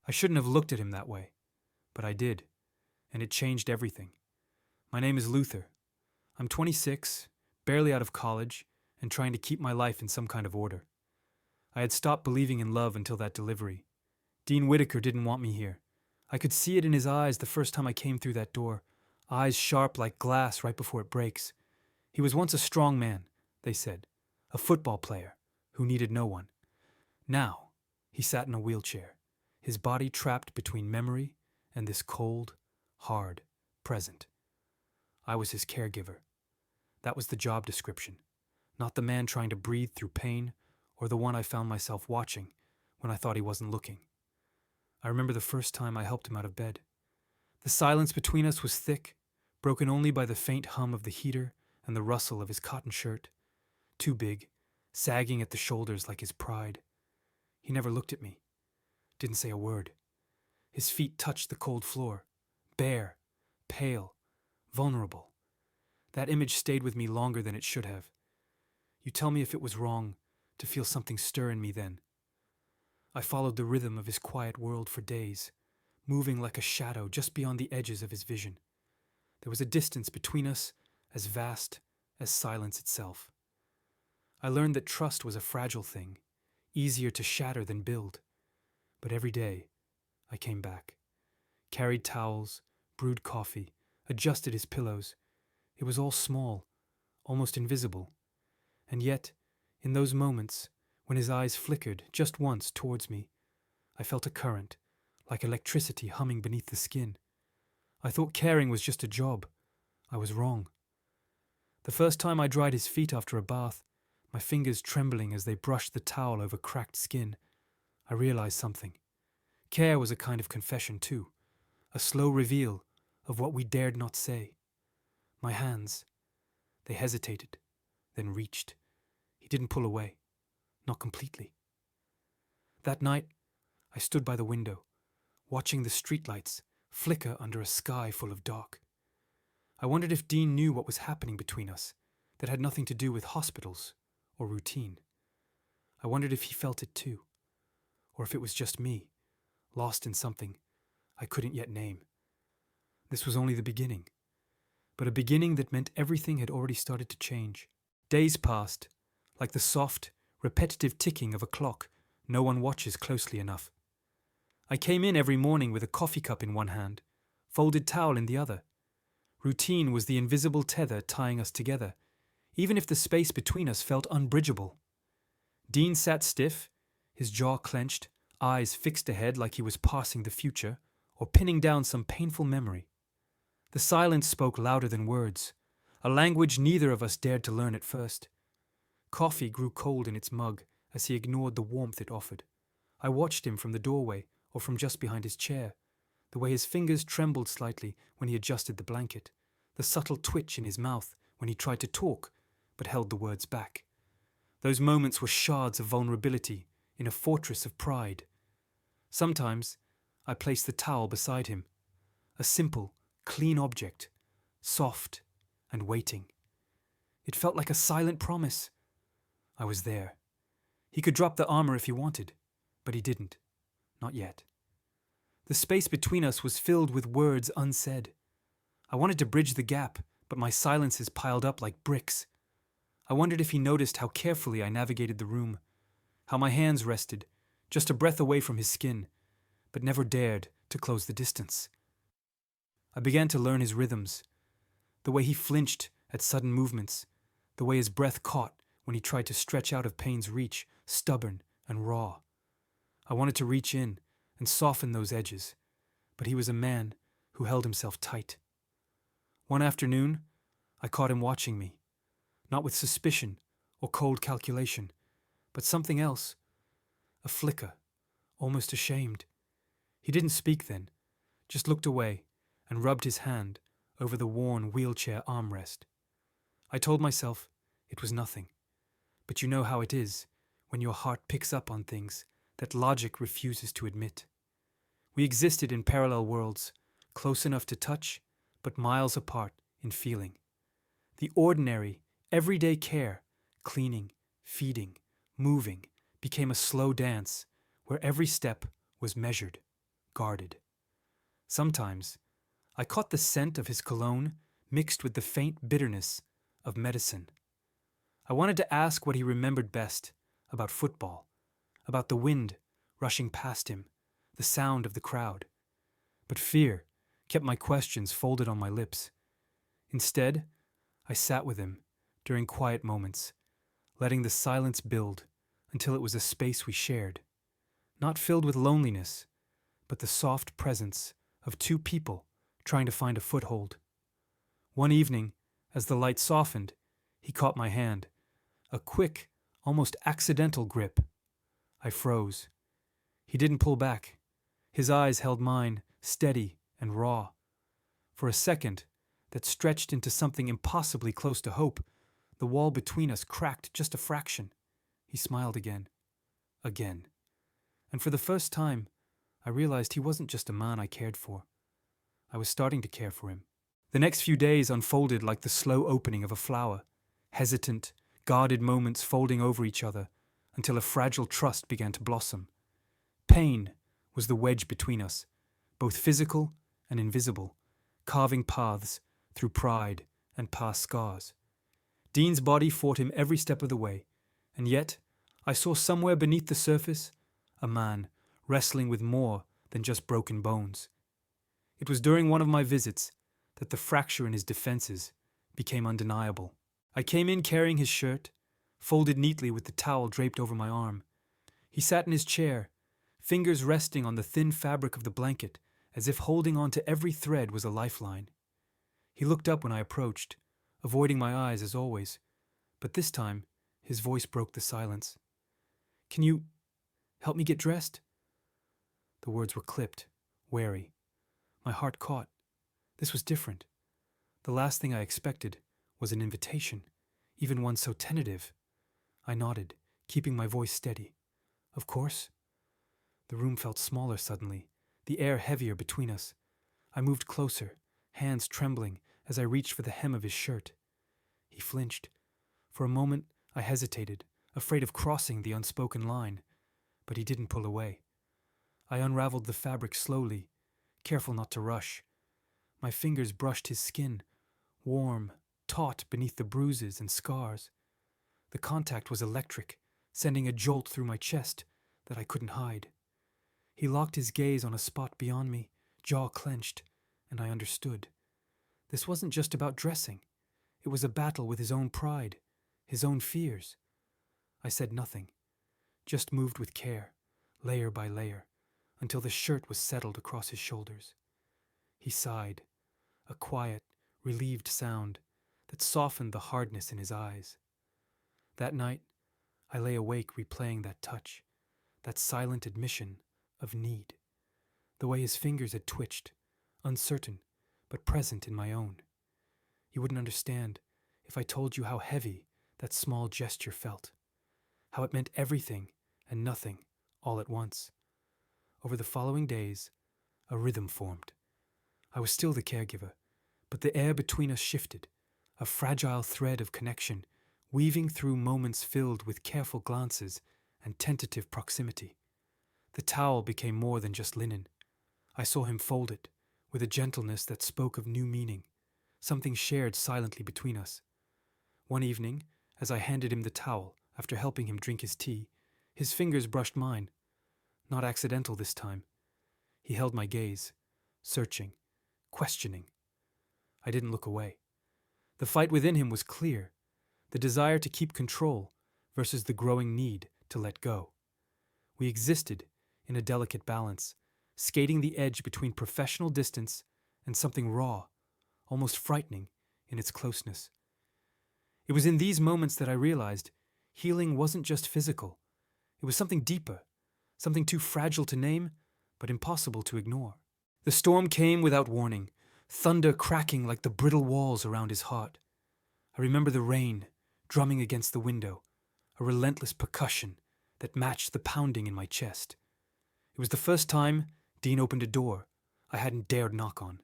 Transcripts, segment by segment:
I shouldn't have looked at him that way, but I did, and it changed everything. My name is Luther. I'm 26, barely out of college, and trying to keep my life in some kind of order. I had stopped believing in love until that delivery. Dean Whitaker didn't want me here. I could see it in his eyes the first time I came through that door, eyes sharp like glass right before it breaks. He was once a strong man, they said, a football player who needed no one. Now, he sat in a wheelchair, his body trapped between memory and this cold, hard present. I was his caregiver. That was the job description, not the man trying to breathe through pain or the one I found myself watching when I thought he wasn't looking. I remember the first time I helped him out of bed. The silence between us was thick, broken only by the faint hum of the heater and the rustle of his cotton shirt, too big, sagging at the shoulders like his pride. He never looked at me, didn't say a word. His feet touched the cold floor, bare, pale, vulnerable. That image stayed with me longer than it should have. You tell me if it was wrong to feel something stir in me then. I followed the rhythm of his quiet world for days, moving like a shadow just beyond the edges of his vision. There was a distance between us as vast as silence itself. I learned that trust was a fragile thing, easier to shatter than build. But every day, I came back, carried towels, brewed coffee, adjusted his pillows. It was all small, almost invisible. And yet, in those moments, when his eyes flickered just once towards me, I felt a current, like electricity humming beneath the skin. I thought caring was just a job. I was wrong. The first time I dried his feet after a bath, my fingers trembling as they brushed the towel over cracked skin, I realized something. Care was a kind of confession too, a slow reveal of what we dared not say. My hands, they hesitated, then reached. He didn't pull away, not completely. That night, I stood by the window, watching the streetlights flicker under a sky full of dark. I wondered if Dean knew what was happening between us that had nothing to do with hospitals or routine. I wondered if he felt it too, or if it was just me, lost in something I couldn't yet name. This was only the beginning, but a beginning that meant everything had already started to change. Days passed, like the soft, repetitive ticking of a clock no one watches closely enough. I came in every morning with a coffee cup in one hand, folded towel in the other. Routine was the invisible tether tying us together, even if the space between us felt unbridgeable. Dean sat stiff, his jaw clenched, eyes fixed ahead like he was parsing the future or pinning down some painful memory. The silence spoke louder than words, a language neither of us dared to learn at first. Coffee grew cold in its mug as he ignored the warmth it offered. I watched him from the doorway or from just behind his chair, the way his fingers trembled slightly when he adjusted the blanket, the subtle twitch in his mouth when he tried to talk but held the words back. Those moments were shards of vulnerability in a fortress of pride. Sometimes I placed the towel beside him, a simple, clean object, soft and waiting. It felt like a silent promise. I was there. He could drop the armor if he wanted, but he didn't. Not yet. The space between us was filled with words unsaid. I wanted to bridge the gap, but my silences piled up like bricks. I wondered if he noticed how carefully I navigated the room, how my hands rested, just a breath away from his skin, but never dared to close the distance. I began to learn his rhythms, the way he flinched at sudden movements, the way his breath caught when he tried to stretch out of pain's reach, stubborn and raw. I wanted to reach in and soften those edges, but he was a man who held himself tight. One afternoon, I caught him watching me, not with suspicion or cold calculation, but something else, a flicker, almost ashamed. He didn't speak then, just looked away and rubbed his hand over the worn wheelchair armrest. I told myself it was nothing, but you know how it is when your heart picks up on things that logic refuses to admit. We existed in parallel worlds, close enough to touch, but miles apart in feeling. The ordinary, everyday care, cleaning, feeding, moving, became a slow dance where every step was measured, guarded. Sometimes, I caught the scent of his cologne mixed with the faint bitterness of medicine. I wanted to ask what he remembered best about football, about the wind rushing past him, the sound of the crowd. But fear kept my questions folded on my lips. Instead, I sat with him during quiet moments, letting the silence build until it was a space we shared, not filled with loneliness, but the soft presence of two people trying to find a foothold. One evening, as the light softened, he caught my hand, a quick, almost accidental grip. I froze. He didn't pull back. His eyes held mine, steady and raw. For a second, that stretched into something impossibly close to hope, the wall between us cracked just a fraction. He smiled again. Again. And for the first time, I realized he wasn't just a man I cared for. I was starting to care for him. The next few days unfolded like the slow opening of a flower, hesitant, guarded moments folding over each other until a fragile trust began to blossom. Pain was the wedge between us, both physical and invisible, carving paths through pride and past scars. Dean's body fought him every step of the way, and yet I saw somewhere beneath the surface a man wrestling with more than just broken bones. It was during one of my visits that the fracture in his defenses became undeniable. I came in carrying his shirt, folded neatly with the towel draped over my arm. He sat in his chair, fingers resting on the thin fabric of the blanket, as if holding on to every thread was a lifeline. He looked up when I approached, avoiding my eyes as always, but this time his voice broke the silence. "Can you help me get dressed?" The words were clipped, wary. My heart caught. This was different. The last thing I expected was an invitation, even one so tentative. I nodded, keeping my voice steady. "Of course." The room felt smaller suddenly, the air heavier between us. I moved closer, hands trembling as I reached for the hem of his shirt. He flinched. For a moment, I hesitated, afraid of crossing the unspoken line, but he didn't pull away. I unraveled the fabric slowly, careful not to rush. My fingers brushed his skin, warm, taut beneath the bruises and scars. The contact was electric, sending a jolt through my chest that I couldn't hide. He locked his gaze on a spot beyond me, jaw clenched, and I understood. This wasn't just about dressing. It was a battle with his own pride, his own fears. I said nothing, just moved with care, layer by layer, until the shirt was settled across his shoulders. He sighed, a quiet, relieved sound that softened the hardness in his eyes. That night, I lay awake replaying that touch, that silent admission of need, the way his fingers had twitched, uncertain but present in my own. You wouldn't understand if I told you how heavy that small gesture felt, how it meant everything and nothing all at once. Over the following days, a rhythm formed. I was still the caregiver, but the air between us shifted, a fragile thread of connection, weaving through moments filled with careful glances and tentative proximity. The towel became more than just linen. I saw him fold it, with a gentleness that spoke of new meaning, something shared silently between us. One evening, as I handed him the towel after helping him drink his tea, his fingers brushed mine. Not accidental this time. He held my gaze, searching, questioning. I didn't look away. The fight within him was clear, the desire to keep control versus the growing need to let go. We existed in a delicate balance, skating the edge between professional distance and something raw, almost frightening in its closeness. It was in these moments that I realized healing wasn't just physical. It was something deeper, something too fragile to name, but impossible to ignore. The storm came without warning, thunder cracking like the brittle walls around his heart. I remember the rain drumming against the window, a relentless percussion that matched the pounding in my chest. It was the first time Dean opened a door I hadn't dared knock on.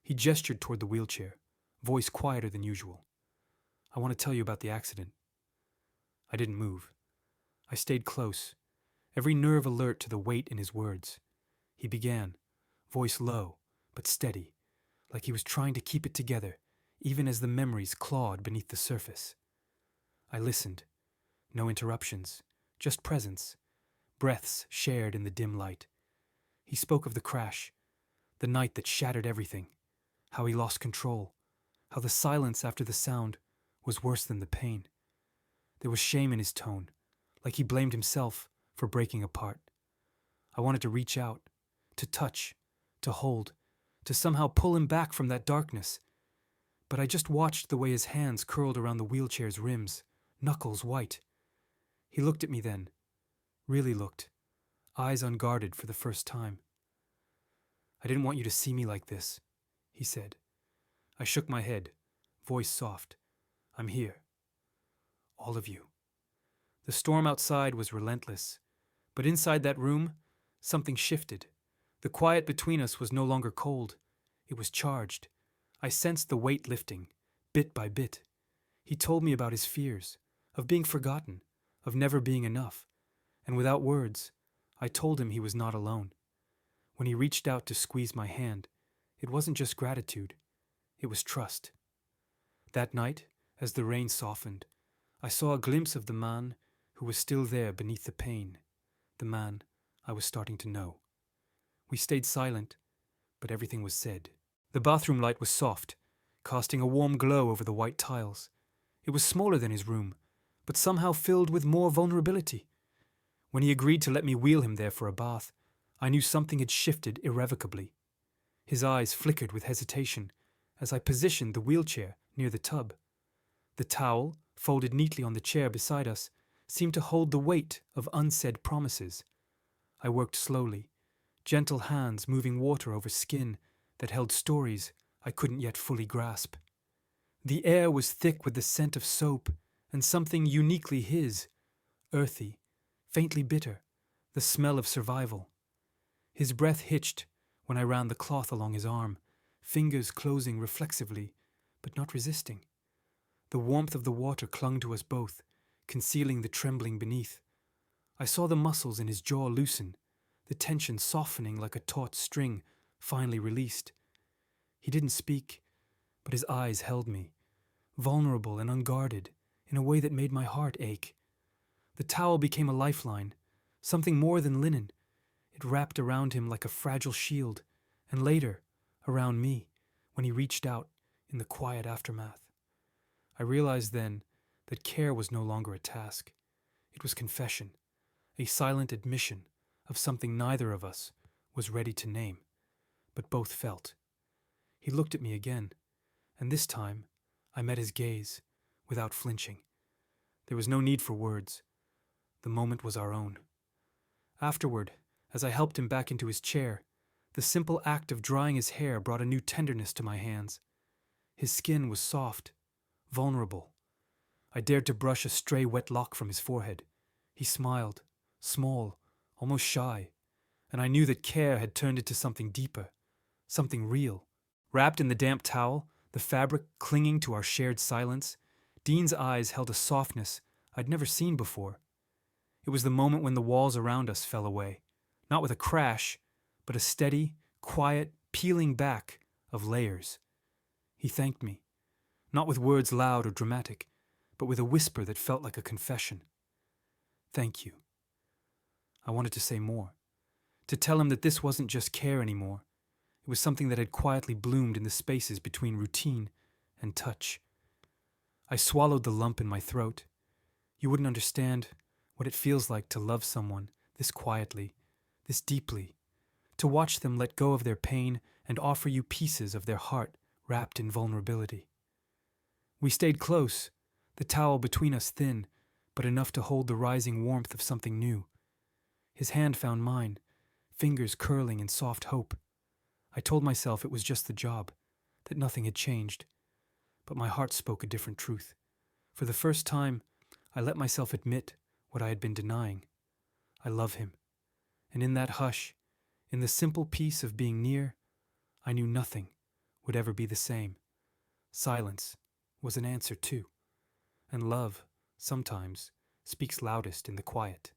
He gestured toward the wheelchair, voice quieter than usual. "I want to tell you about the accident." I didn't move. I stayed close, every nerve alert to the weight in his words. He began, voice low, but steady, like he was trying to keep it together, even as the memories clawed beneath the surface. I listened. No interruptions, just presence, breaths shared in the dim light. He spoke of the crash, the night that shattered everything, how he lost control, how the silence after the sound was worse than the pain. There was shame in his tone, like he blamed himself for breaking apart. I wanted to reach out, to touch, to hold, to somehow pull him back from that darkness. But I just watched the way his hands curled around the wheelchair's rims, knuckles white. He looked at me then, really looked, eyes unguarded for the first time. "I didn't want you to see me like this," he said. I shook my head, voice soft. "I'm here. All of you." The storm outside was relentless, but inside that room, something shifted. The quiet between us was no longer cold. It was charged. I sensed the weight lifting, bit by bit. He told me about his fears, of being forgotten, of never being enough, and without words, I told him he was not alone. When he reached out to squeeze my hand, it wasn't just gratitude, it was trust. That night, as the rain softened, I saw a glimpse of the man who was still there beneath the pain, the man I was starting to know. We stayed silent, but everything was said. The bathroom light was soft, casting a warm glow over the white tiles. It was smaller than his room, but somehow filled with more vulnerability. When he agreed to let me wheel him there for a bath, I knew something had shifted irrevocably. His eyes flickered with hesitation as I positioned the wheelchair near the tub. The towel, folded neatly on the chair beside us, seemed to hold the weight of unsaid promises. I worked slowly, gentle hands moving water over skin that held stories I couldn't yet fully grasp. The air was thick with the scent of soap and something uniquely his, earthy, faintly bitter, the smell of survival. His breath hitched when I ran the cloth along his arm, fingers closing reflexively, but not resisting. The warmth of the water clung to us both, concealing the trembling beneath. I saw the muscles in his jaw loosen, the tension softening like a taut string finally released. He didn't speak, but his eyes held me, vulnerable and unguarded, in a way that made my heart ache. The towel became a lifeline, something more than linen. It wrapped around him like a fragile shield, and later, around me, when he reached out in the quiet aftermath. I realized then that care was no longer a task. It was confession, a silent admission of something neither of us was ready to name, but both felt. He looked at me again, and this time I met his gaze without flinching. There was no need for words. The moment was our own. Afterward, as I helped him back into his chair, the simple act of drying his hair brought a new tenderness to my hands. His skin was soft, vulnerable. I dared to brush a stray wet lock from his forehead. He smiled, small, almost shy, and I knew that care had turned into something deeper, something real. Wrapped in the damp towel, the fabric clinging to our shared silence, Dean's eyes held a softness I'd never seen before. It was the moment when the walls around us fell away, not with a crash, but a steady, quiet peeling back of layers. He thanked me, not with words loud or dramatic, but with a whisper that felt like a confession. "Thank you." I wanted to say more, to tell him that this wasn't just care anymore. It was something that had quietly bloomed in the spaces between routine and touch. I swallowed the lump in my throat. You wouldn't understand what it feels like to love someone this quietly, this deeply, to watch them let go of their pain and offer you pieces of their heart wrapped in vulnerability. We stayed close, the towel between us thin, but enough to hold the rising warmth of something new. His hand found mine, fingers curling in soft hope. I told myself it was just the job, that nothing had changed. But my heart spoke a different truth. For the first time, I let myself admit what I had been denying. I love him. And in that hush, in the simple peace of being near, I knew nothing would ever be the same. Silence was an answer too. And love, sometimes, speaks loudest in the quiet.